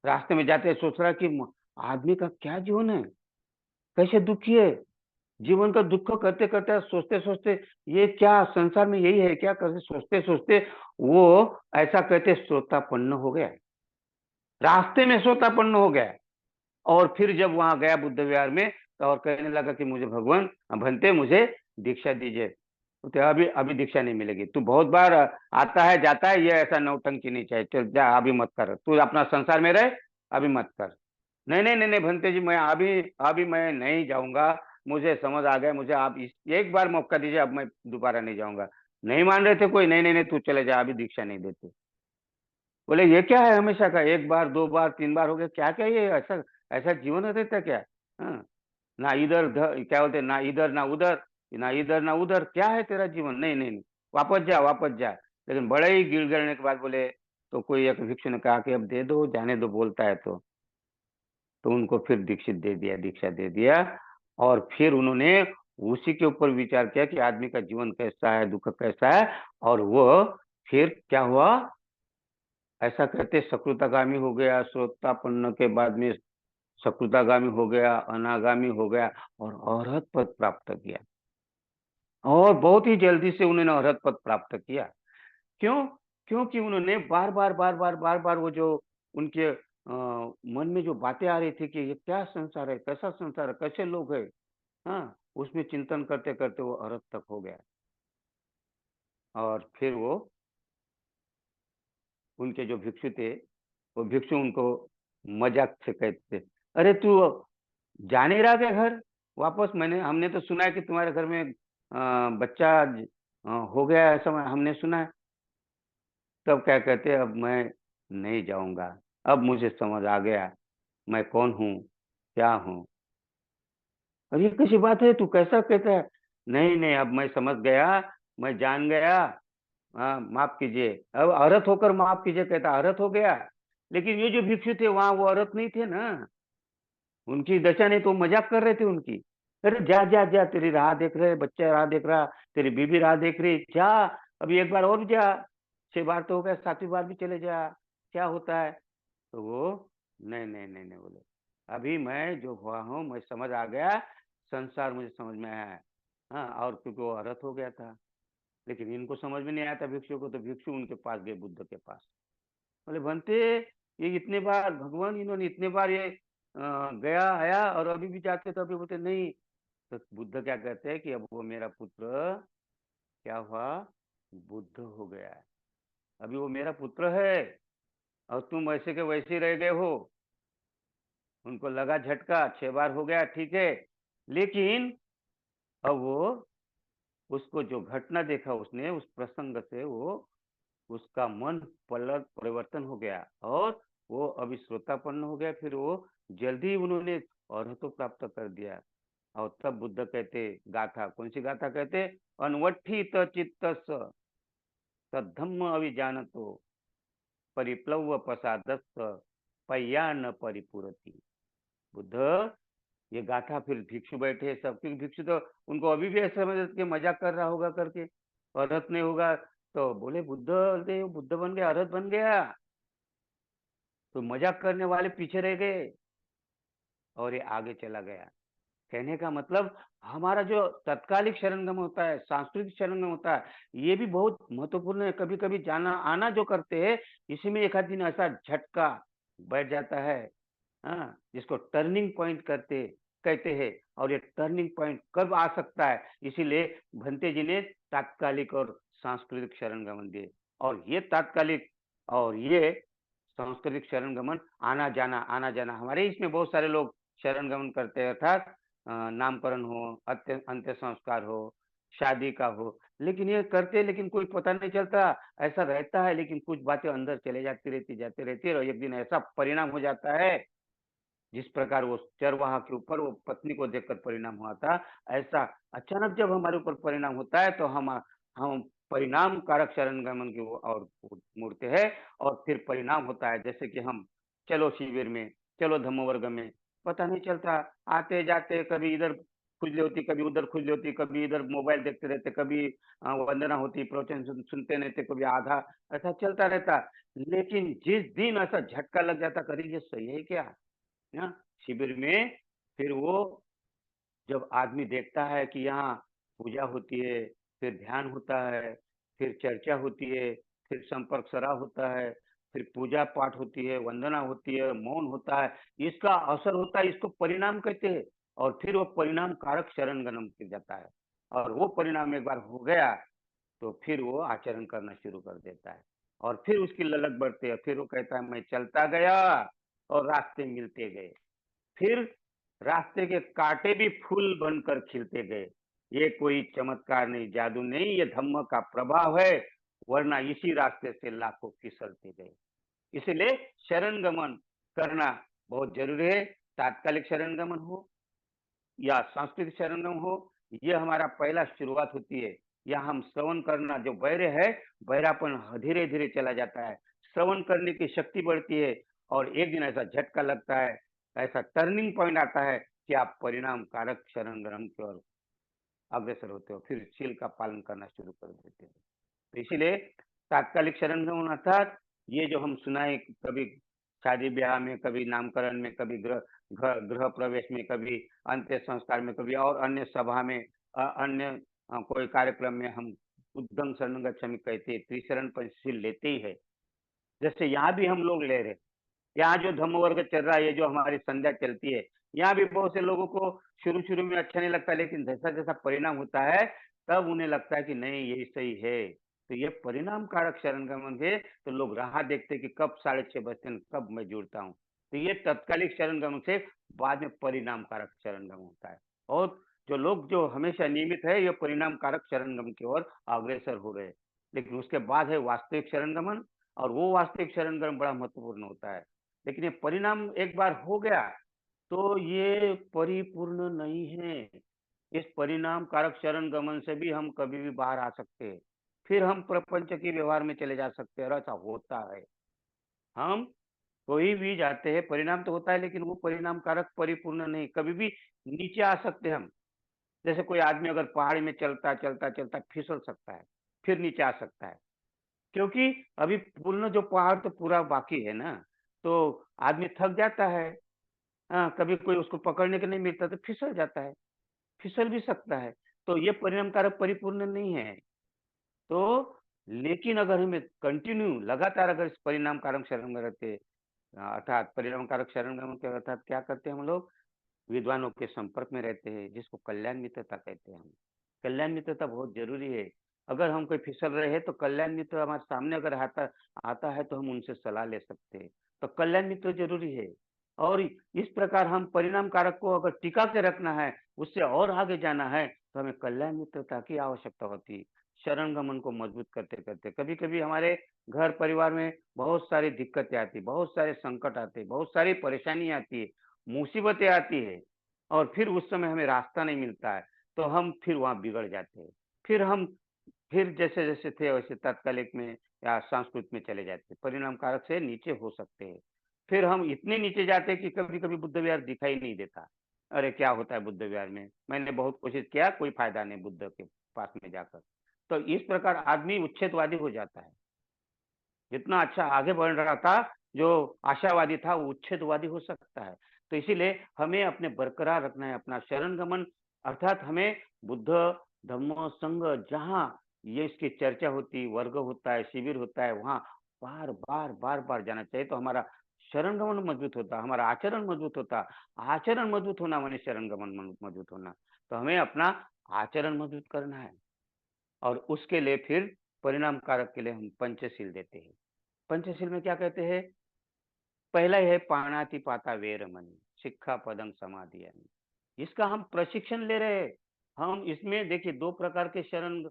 रास्ते में जाते सोच रहा कि आदमी का क्या जीवन है? कैसे दुखी है? जीवन का दुःख करते-करते सोचते-सोचते ये क्या संसार में यही है क्या? करके सोचते-सोचते वो ऐसा कहते श्रोतापन्न हो गया। रास्ते में श्रोतापन्न हो गया। और फिर जब वहाँ गया बुद्ध विहार में तो और कहने लगा कि मुझे भगवान भंते मुझे दीक्षा दीजिए। बोलते अभी अभी दीक्षा नहीं मिलेगी। तू बहुत बार आता है, जाता है, ये ऐसा नौटंकी नहीं चाहिए। चल जा अभी मत कर। तू अपना संसार में रह, अभी मत कर। नहीं, नहीं, नहीं, नहीं भंते जी मैं अभी अभी मैं नहीं जाऊँगा। मुझे समझ आ गया मुझे आप इस एक बार मौका दीजिए अब मैं दोबारा नहीं जाऊँगा। नहीं मान रहे थे कोई, नहीं, नहीं, नहीं तू चले जा अभी दीक्षा नहीं देते। बोले ये क्या है हमेशा का 1 बार, 2 बार, 3 बार हो गया, क्या-क्या ये ऐसा ऐसा जीवन रहता है क्या? हाँ, ना इधर ध क्या बोलते हैं ना इधर ना उधर, ना इधर ना उधर, क्या है तेरा जीवन? नहीं, नहीं, नहीं, वापस जा। लेकिन बड़े ही गिड़गिड़ाने के बाद बोले तो कोई एक भिक्षु ने कहा कि अब दे दो, जाने दो बोलता है तो उनको फिर दीक्षा दे दिया और फिर उन्होंने उसी के ऊपर विचार किया कि आदमी का जीवन कैसा है, दुःख कैसा है और वो फिर क्या हुआ ऐसा कहते सकृतागामी हो गया, श्रोतापन्न के बाद में सकृतागामी हो गया, अनागामी हो गया और अरहत पद प्राप्त किया। और बहुत ही जल्दी से उन्होंने अरहत पद प्राप्त किया। क्यों? क्योंकि उन्होंने बार-बार वो जो उनके मन में जो बातें आ रही थी कि ये क्या संसार है, कैसा संसार है, कैसे लोग हैं, हाँ? उसमें चिंतन करते-करते वो अरहत तक हो गया और फिर वो उनके जो भिक्षु थे, वो भिक्षु उनको मज़ाक से कहते थे, "अरे तू जा नहीं रहा क्या घर? वापस हमने तो सुना है कि तुम्हारे घर में बच्चा हो गया है, ऐसा हमने सुना है। तब क्या कहते हैं, अब मैं नहीं जाऊँगा, अब मुझे समझ आ गया, मैं कौन हूँ, क्या हूँ? और ये कैसी बात है, तू कैसा कहता है? नहीं, नहीं, अब मैं समझ गया, मैं जान गया, माफ़ कीजिए। अब अरहत होकर माफ़ कीजिए कहता, अरहत हो गया। लेकिन ये जो भिक्षु थे वहाँ वो अरहत नहीं थे ना, उनकी दशा नहीं तो मज़ाक कर रहे थे उनकी। अरे जा, जा, जा, तेरी राह देख रहे, बच्चा राह देख रहा, तेरी बीवी राह देख रही, जा, अभी एक बार और जा, 6 बार तो हो गया, 7वीं बार भी चले जा, क्या होता है? तो वो नहीं, नहीं, नहीं, नहीं बोले, अभी मैं जो हुआ हूँ, मैं समझ आ गया, संसार मुझे समझ में आया है। हाँ, और क्योंकि वो अरहत हो गया था, लेकिन इनको समझ में नहीं आया था भिक्षु को, तो भिक्षु उनके पास गए, बुद्ध के पास। बोले, "भंते, ये इतने बार भगवान इन्होंने इतने बार ये गया, आया और अभी भी जाते तो अभी बोलते नहीं।" तो बुद्ध क्या कहते हैं कि अब वो मेरा पुत्र क्या हुआ? बुद्ध हो गया है। अभी वो मेरा पुत्र है और तुम वैसे के वैसे ही रह गए हो। उनको लगा झटका, 6 बार हो गया, ठीक है। लेकिन अब वो उसको जो घटना देखा उसने, उस प्रसंग से वो उसका मन पलट परिवर्तन हो गया और वो अभी श्रोतापन्न हो गया, फिर वो जल्दी ही उन्होंने अर्हतो प्राप्त कर दिया। और तब बुद्ध कहते गाथा, कौन सी गाथा कहते? अनवठित चित्तस्य तद्धम्म अभिजानतो परिप्लव प्रसादस्य पय्यान परिपूरति। बुद्ध ये गाथा, फिर भिक्षु बैठे सब, क्योंकि भिक्षु तो उनको अभी भी ऐसा समझ के मजाक कर रहा होगा करके, अर्हत नहीं होगा। तो बोले बुद्ध, अरे बुद्ध बन गया, अर्हत बन गया। तो मजाक करने वाले पीछे रह गए और ये आगे चला गया। कहने का मतलब हमारा जो तत्कालिक शरणगम होता है, सांस्कृतिक शरणगम होता है, ये भी बहुत महत्वपूर्ण है। कभी-कभी जाना आना जो करते हैं, इसी में एक आध दिन ऐसा झटका बैठ जाता है, हाँ, जिसको टर्निंग पॉइंट कहते हैं। और ये टर्निंग पॉइंट कब आ सकता है, इसीलिए भंते जी ने तात्कालिक और सांस्कृतिक शरणगमन दिए। और ये तात्कालिक और ये सांस्कृतिक शरणगमन, आना जाना, हमारे इसमें बहुत सारे लोग शरणगमन करते हैं, अर्थात नामकरण हो, अंत्य संस्कार हो, शादी का हो, लेकिन ये करते हैं, लेकिन कोई पता नहीं चलता। ऐसा रहता है, लेकिन कुछ बातें अंदर चले जाती रहती है और एक दिन ऐसा परिणाम हो जाता है, जिस प्रकार वो चरवाहा के ऊपर वो पत्नी को देखकर परिणाम हुआ था, ऐसा अचानक जब हमारे ऊपर परिणाम होता है, तो हम परिणाम कारक शरणगमन की ओर मुड़ते हैं और फिर परिणाम होता है। जैसे कि हम चलो शिविर में, चलो धम्मवर्ग में, पता नहीं चलता, आते-जाते कभी इधर खुजली होती, कभी उधर खुजली होती, कभी इधर मोबाइल देखते रहते, कभी वंदना होती, प्रवचन सुनते रहते, कभी आधा, ऐसा चलता रहता। लेकिन जिस दिन ऐसा झटका लग जाता, अरे ये सही है क्या? ना शिविर में, फिर वो जब आदमी देखता है कि यहाँ पूजा होती है, फिर ध्यान होता है, फिर चर्चा होती है, फिर संपर्क सराव होता है, फिर पूजा पाठ होती है, वंदना होती है, मौन होता है, इसका असर होता है, इसको परिणाम कहते हैं। और फिर वो परिणाम कारक शरणगमन किया जाता है। और वो परिणाम एक बार हो गया, तो फिर वो आचरण करना शुरू कर देता है और फिर उसकी ललक बढ़ती है, फिर वो कहता है मैं चलता गया और रास्ते मिलते गए, फिर रास्ते के कांटे भी फूल बनकर खिलते गए। ये कोई चमत्कार नहीं, जादू नहीं, ये धम्म का प्रभाव है, वरना इसी रास्ते से लाखों फिसलते गए। इसीलिए शरणगमन करना बहुत जरूरी है। तात्कालिक शरणगमन हो या सांस्कृतिक शरणगम हो, ये हमारा पहला शुरुआत होती है। या हम श्रवण करना जो बहरे है, बहरापन धीरे-धीरे चला जाता है। श्रवण करने की शक्ति बढ़ती है और एक दिन ऐसा झटका लगता है, ऐसा टर्निंग पॉइंट आता है कि आप परिणाम कारक शरणगम की ओर अग्रसर होते हो, फिर शील का पालन करना शुरू कर देते हो। तो इसीलिए तात्कालिक शरणगमन अर्थात ये जो हम सुनाए, कभी शादी ब्याह में, कभी नामकरण में, कभी गृह प्रवेश में, कभी अंत्य संस्कार में, कभी और अन्य सभा में, अन्य कोई कार्यक्रम में हम उद्गम शरण गच्छामि कहते हैं, त्रिशरण पंचशील लेते ही है। जैसे यहाँ भी हम लोग ले रहे हैं। यहाँ जो धम्म वर्ग चल रहा है, ये जो हमारी संध्या चलती है, यहाँ भी बहुत से लोगों को शुरू-शुरू में अच्छा नहीं लगता, लेकिन जैसा-जैसा परिणाम होता है, तब उन्हें लगता है कि नहीं यही सही है। तो ये परिणाम कारक शरणगमन है, तो लोग राह देखते हैं कि कब 6:30 बजते हैं, कब मैं जुड़ता हूँ। तो ये तत्कालिक शरणगमन से बाद में परिणाम कारक शरणगमन होता है। और जो लोग जो हमेशा नियमित है, ये परिणाम कारक शरणगमन की ओर अग्रसर हो रहे हैं। लेकिन उसके बाद है वास्तविक शरणगमन, और वो वास्तविक शरणगमन बड़ा महत्वपूर्ण होता है। लेकिन ये परिणाम एक बार हो गया, तो ये परिपूर्ण नहीं है। इस परिणाम कारक शरणगमन से भी हम कभी भी बाहर आ सकते हैं। फिर हम प्रपंच के व्यवहार में चले जा सकते हैं, और ऐसा होता है। हम कोई भी जाते हैं, परिणाम तो होता है, लेकिन वो परिणाम कारक परिपूर्ण नहीं, कभी भी नीचे आ सकते हैं हम। जैसे कोई आदमी अगर पहाड़ी में चलता, चलता, चलता फिसल सकता है, फिर नीचे आ सकता है। क्योंकि अभी पूर्ण जो पहाड़ तो पूरा बाकी है ना, तो आदमी थक जाता है। कभी कोई उसको पकड़ने के नहीं मिलता तो फिसल जाता है, फिसल भी सकता है। तो ये परिणाम कारक परिपूर्ण नहीं है। तो लेकिन अगर हमें कंटिन्यू लगातार अगर इस परिणाम कारक शरण में रहते, अर्थात परिणाम कारक शरण के अर्थात क्या करते हैं हम लोग? विद्वानों के संपर्क में रहते हैं, जिसको कल्याण मित्रता कहते हैं हम। कल्याण मित्रता बहुत ज़रूरी है। अगर हम कोई फिसल रहे हैं, तो कल्याण मित्र हमारे सामने अगर आता आता है, तो हम उनसे सलाह ले सकते हैं। तो कल्याण मित्र ज़रूरी है। और इस प्रकार हम परिणाम कारक को अगर टिका के रखना है, उससे और आगे जाना है, तो हमें कल्याण मित्रता की आवश्यकता होती है। शरणगमन को मजबूत करते-करते कभी-कभी हमारे घर परिवार में बहुत सारी दिक्कतें आती, बहुत सारे संकट आते, बहुत सारी परेशानी आती है, मुसीबतें आती है, और फिर उस समय हमें रास्ता नहीं मिलता है, तो हम फिर वहाँ बिगड़ जाते हैं। फिर हम फिर जैसे-जैसे थे वैसे तात्कालिक में या संस्कृत में चले जाते हैं, परिणाम कारक से नीचे हो सकते हैं। फिर हम इतने नीचे जाते हैं कि कभी-कभी बुद्ध विहार दिखाई नहीं देता। अरे! क्या होता है बुद्ध विहार में? मैंने बहुत कोशिश किया, कोई फ़ायदा नहीं बुद्ध के पास में जाकर। तो इस प्रकार आदमी उच्छेदवादी हो जाता है। जितना अच्छा आगे बढ़ रहा था, जो आशावादी था, वो उच्छेदवादी हो सकता है। तो इसीलिए हमें अपने बरकरार रखना है अपना शरणगमन, अर्थात हमें बुद्ध, धम्म, संघ जहाँ ये इसकी चर्चा होती, वर्ग होता है, शिविर होता है, वहाँ बार-बार, बार-बार जाना चाहिए, तो हमारा शरणगमन मजबूत होता, हमारा आचरण मजबूत होता। आचरण मजबूत होना माने शरणगमन मजबूत होना। तो हमें अपना आचरण मजबूत करना है, और उसके लिए फिर परिणाम कारक के लिए हम पंचशील देते हैं। पंचशील में क्या कहते हैं? पहला है पाणातिपाता वेरमणि, शिक्षापदं समाधियामि। इसका हम प्रशिक्षण ले रहे हैं। हम इसमें देखिए 2 प्रकार के शरण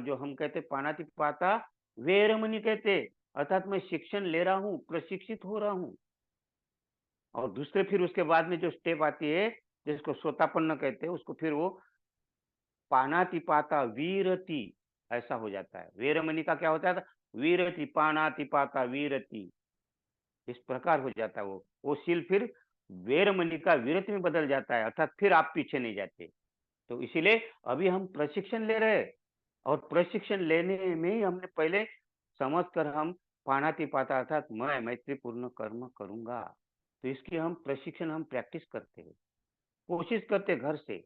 जो हम कहते हैं पाणातिपाता वेरमणि कहते हैं। अर्थात मैं शिक्षण ले रहा हूँ, प्रशिक्षित हो रहा हूँ। और दूसरे फिर उसके बाद में जो स्टेप आती है, जिसको सोतापन्न कहते हैं, उसको फिर वो पानातिपाता वीरति ऐसा हो जाता है। वेरमणि का क्या होता है? वीरति, पानातिपाता वीरति, इस प्रकार हो जाता है वो। वो शील फिर वेरमणि का वीरति में बदल जाता है, अर्थात फिर आप पीछे नहीं जाते। तो इसीलिए अभी हम प्रशिक्षण ले रहे हैं, और प्रशिक्षण लेने में ही हमने पहले समझ कर हम पानातिपाता अर्थात मैं मैत्रीपूर्ण कर्म करूँगा। तो इसकी हम प्रशिक्षण हम प्रैक्टिस करते हैं। कोशिश करते हैं घर से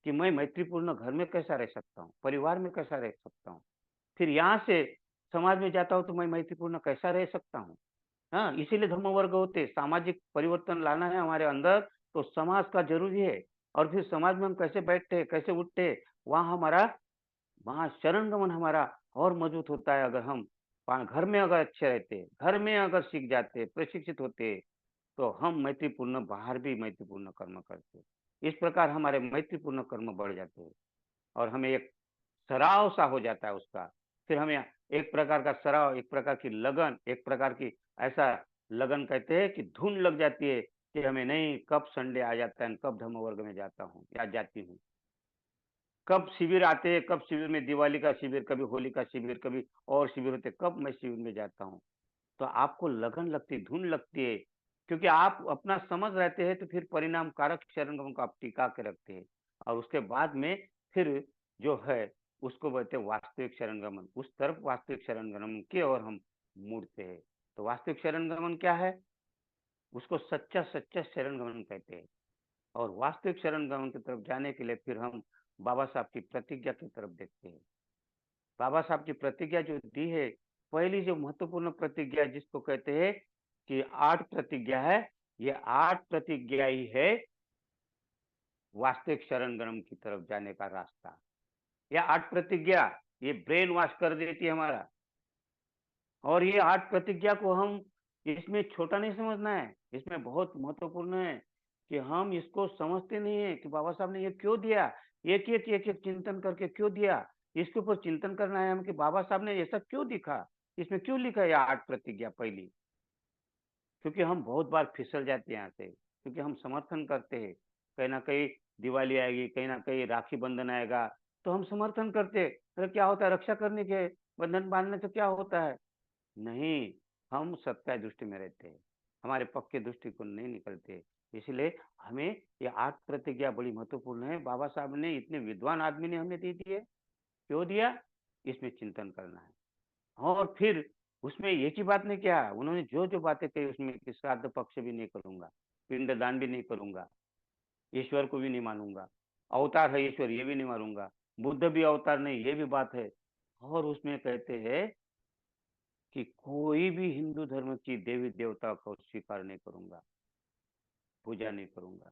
कि मैं मैत्रीपूर्ण घर में कैसा रह सकता हूँ, परिवार में कैसा रह सकता हूँ। फिर यहाँ से समाज में जाता हूँ, तो मैं मैत्रीपूर्ण कैसा रह सकता हूँ। हाँ, इसीलिए धर्म वर्ग होते, सामाजिक परिवर्तन लाना है हमारे अंदर, तो समाज का ज़रूरी है। और फिर समाज में हम कैसे बैठते, कैसे उठते, वहाँ हमारा वहाँ शरणगमन हमारा और मजबूत होता है। अगर हम घर में अगर अच्छे रहते, घर में अगर सीख जाते, प्रशिक्षित होते, तो हम मैत्रीपूर्ण बाहर भी मैत्रीपूर्ण कर्म करते। इस प्रकार हमारे मैत्रीपूर्ण कर्म बढ़ जाते हैं, और हमें एक सराव सा हो जाता है उसका। फिर हमें एक प्रकार का सराव, एक प्रकार की लगन, एक प्रकार की ऐसा लगन कहते हैं कि धुन लग जाती है कि हमें नहीं कब संडे आ जाता है, कब धर्म वर्ग में जाता हूँ या जाती हूँ। कब शिविर आते हैं, कब शिविर में दिवाली का शिविर, कभी होली का शिविर, कभी और शिविर होते हैं, कब मैं शिविर में जाता हूँ। तो आपको लगन लगती है, धुन लगती है, क्योंकि आप अपना समझ रहते हैं, तो फिर परिणाम कारक शरणगमन को आप टिका के रखते हैं, और उसके बाद में फिर जो है उसको बोलते हैं वास्तविक शरणगमन। उस तरफ वास्तविक शरणगमन की ओर हम मुड़ते हैं। तो वास्तविक शरणगमन क्या है? उसको सच्चा सच्चा शरणगमन कहते हैं। और वास्तविक शरणगमन की तरफ जाने के लिए फिर हम बाबा साहब की प्रतिज्ञा की तरफ देखते हैं। बाबा साहब की प्रतिज्ञा जो दी है, पहली जो महत्वपूर्ण प्रतिज्ञा जिसको कहते हैं कि 8 प्रतिज्ञा है, ये 8 प्रतिज्ञा ही है वास्तविक शरणगमन की तरफ जाने का रास्ता। ये 8 प्रतिज्ञा, ये ब्रेन वॉश कर देती है हमारा। और ये 8 प्रतिज्ञा को हम इसमें छोटा नहीं समझना है, इसमें बहुत महत्वपूर्ण है कि हम इसको समझते नहीं है कि बाबा साहब ने ये क्यों दिया, एक-एक चिंतन करके क्यों दिया? इसके ऊपर चिंतन करना है हम कि बाबा साहब ने ऐसा क्यों लिखा? इसमें क्यों लिखा है ये 8 प्रतिज्ञा पहली? क्योंकि हम बहुत बार फिसल जाते हैं यहाँ से, क्योंकि हम समर्थन करते हैं। कहीं न कहीं दिवाली आएगी, कहीं न कहीं राखी बंधन आएगा, तो हम समर्थन करते हैं। अरे क्या होता है, रक्षा करने के बंधन बाँधने से क्या होता है? नहीं, हम सत्य दृष्टि में रहते हैं, हमारे पक्के दृष्टिकोण नहीं निकलते। इसलिए हमें ये 8 प्रतिज्ञा बड़ी महत्वपूर्ण है। बाबा साहब ने इतने विद्वान आदमी ने हमें दे दी है, क्यों दिया? इसमें चिंतन करना है। और फिर उसमें एक ही बात नहीं किया, उन्होंने जो-जो बातें कही उसमें कि श्राद्ध पक्ष भी नहीं करूँगा, पिंडदान भी नहीं करूँगा, ईश्वर को भी नहीं मानूँगा, अवतार है ईश्वर ये भी नहीं मानूँगा, बुद्ध भी अवतार नहीं ये भी बात है। और उसमें कहते हैं कि कोई भी हिंदू धर्म की देवी-देवता को स्वीकार नहीं करूँगा, पूजा नहीं करूँगा।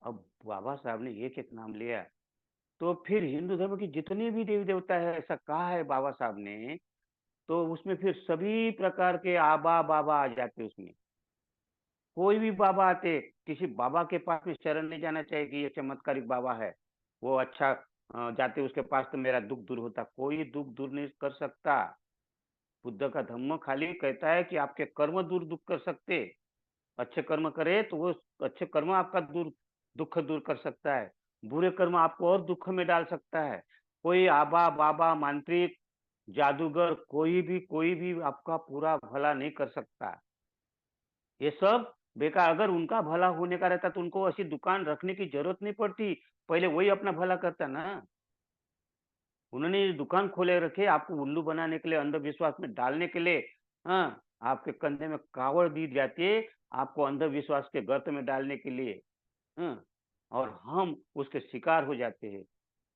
अब बाबा साहब ने एक-एक नाम लिया, तो फिर हिंदू धर्म की जितनी भी देवी-देवता है ऐसा कहा है बाबा साहब ने, तो उसमें फिर सभी प्रकार के आबा-बाबा आ जाते उसमें। कोई भी बाबा आते, किसी बाबा के पास में शरण नहीं जाना चाहिए कि ये चमत्कारिक बाबा है। वो अच्छा जाते उसके पास तो मेरा दुःख दूर होता। कोई दुःख दूर नहीं कर सकता। बुद्ध का धम्म खाली कहता है कि आपके कर्म दूर दुःख कर सकते। अच्छे कर्म करे तो वो अच्छे कर्म आपका दुःख दूर कर सकता है। बुरे कर्म आपको और दुःख में डाल सकता है। कोई आबा, बाबा, मांत्रिक, जादूगर कोई भी आपका पूरा भला नहीं कर सकता। ये सब बेकार, अगर उनका भला होने का रहता तो उनको ऐसी दुकान रखने की जरूरत नहीं पड़ती। पहले वही अपना भला करता ना। उन्होंने ये दुकान खोले रखे आपको उल्लू बनाने के लिए, अंधविश्वास में डालने के लिए। हाँ, आपके कंधे में कावड़ दी जाती है, आपको अंधविश्वास के गर्त में डालने के लिए। हाँ, और हम उसके शिकार हो जाते हैं।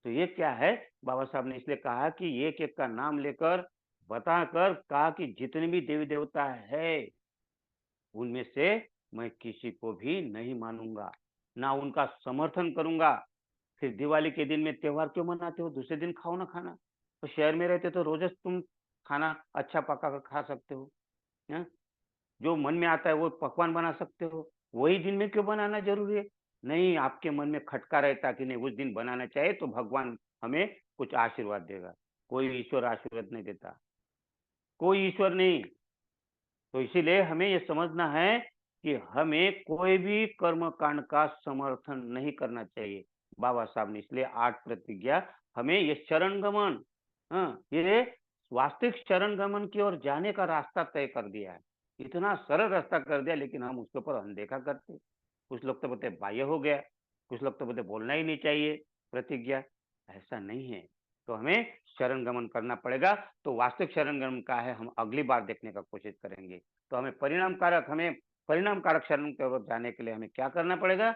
तो ये क्या है, बाबा साहब ने इसलिए कहा कि एक-एक का नाम लेकर, बताकर कहा कि जितने भी देवी-देवता है उनमें से मैं किसी को भी नहीं मानूँगा, ना उनका समर्थन करूँगा। फिर दिवाली के दिन में त्योहार क्यों मनाते हो? दूसरे दिन खाओ ना खाना। तो शहर में रहते तो रोज़ तुम खाना अच्छा पका कर खा सकते हो, हैं? जो मन में आता है वो पकवान बना सकते हो। वही दिन में क्यों बनाना ज़रूरी है? नहीं, आपके मन में खटका रहता कि नहीं उस दिन बनाना चाहिए तो भगवान हमें कुछ आशीर्वाद देगा। कोई ईश्वर आशीर्वाद नहीं देता, कोई ईश्वर नहीं। तो इसीलिए हमें ये समझना है कि हमें कोई भी कर्म कांड का समर्थन नहीं करना चाहिए। बाबा साहब ने इसलिए 8 प्रतिज्ञा हमें ये शरण गमन, ये वास्तविक शरण गमन की ओर जाने का रास्ता तय कर दिया है। इतना सरल रास्ता कर दिया लेकिन हम उसके ऊपर अनदेखा करते। कुछ लोग तो बोलते बाह्य हो गया, कुछ लोग तो बोलते बोलना ही नहीं चाहिए प्रतिज्ञा। ऐसा नहीं है। तो हमें शरण गमन करना पड़ेगा। तो वास्तविक शरण गमन क्या है हम अगली बार देखने का कोशिश करेंगे। तो हमें परिणाम कारक शरण की ओर जाने के लिए हमें क्या करना पड़ेगा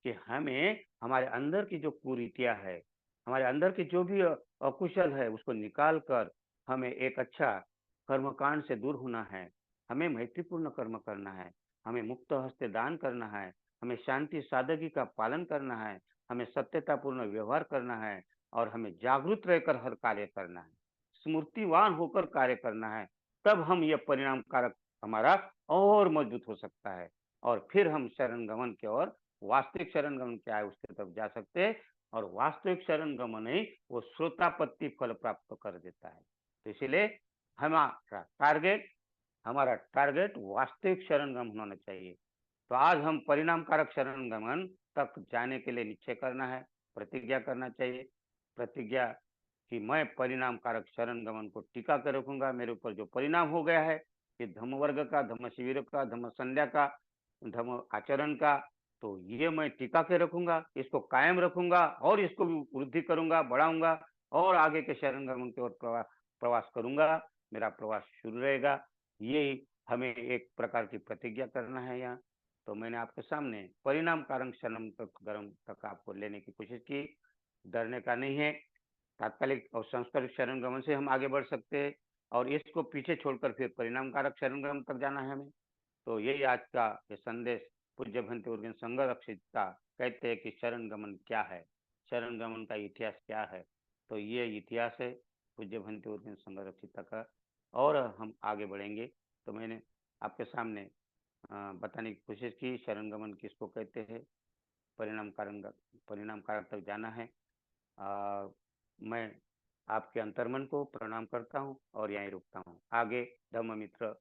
कि हमें हमारे अंदर की जो कुरीतियाँ है, हमारे अंदर की जो भी अकुशल है उसको निकाल कर हमें एक अच्छा कर्मकांड से दूर होना है। हमें मैत्रीपूर्ण कर्म करना है, हमें मुक्त हस्ते दान करना है, हमें शांति सादगी का पालन करना है, हमें सत्यतापूर्ण व्यवहार करना है और हमें जागरूक रहकर हर कार्य करना है, स्मूर्तिवान होकर कार्य करना है। तब हम ये परिणाम कारक हमारा और मजबूत हो सकता है और फिर हम शरण गमन की ओर, वास्तविक शरण गमन क्या है उसकी तरफ जा सकते हैं और वास्तविक शरण गमन ही वो श्रोतापत्ति फल प्राप्त कर देता है। तो इसीलिए हमारा टारगेट हमारा टारगेट वास्तविक शरण गमन होना चाहिए। तो आज हम परिणाम कारक शरण गमन तक जाने के लिए निश्चय करना है, प्रतिज्ञा करना चाहिए। प्रतिज्ञा कि मैं परिणाम कारक शरण गमन को टिका के रखूंगा। मेरे ऊपर जो परिणाम हो गया है कि धम्म वर्ग का, धम्म शिविर का, धम्म संध्या का, धम्म आचरण का, तो ये मैं टिका के रखूंगा, इसको कायम रखूंगा और इसको भी वृद्धि करूंगा, बढ़ाऊंगा और आगे के शरण गमन की ओर प्रवास प्रवास करूंगा। मेरा प्रवास शुरू रहेगा। ये हमें एक प्रकार की प्रतिज्ञा करना है यहाँ। तो मैंने आपके सामने परिणाम कारक शरण तक गरम तक आपको लेने की कोशिश की। डरने का नहीं है। तात्कालिक और संस्कारिक शरण गमन से हम आगे बढ़ सकते हैं और इसको पीछे छोड़कर फिर परिणाम कारक शरण गमन तक जाना है हमें। तो यही आज का ये संदेश। पूज्य भंते उर्गेन संघ रक्षिता कहते हैं कि शरण गमन क्या है, शरण गमन का इतिहास क्या है। तो ये इतिहास है पूज्य भंते उर्गेन संघ रक्षिता का और हम आगे बढ़ेंगे। तो मैंने आपके सामने बताने की कोशिश की, शरणगमन किसको कहते हैं, परिणाम कारक परिणाम कारक तक जाना है। मैं आपके अंतर्मन को प्रणाम करता हूँ और यहीं रुकता हूँ। आगे धम्म मित्र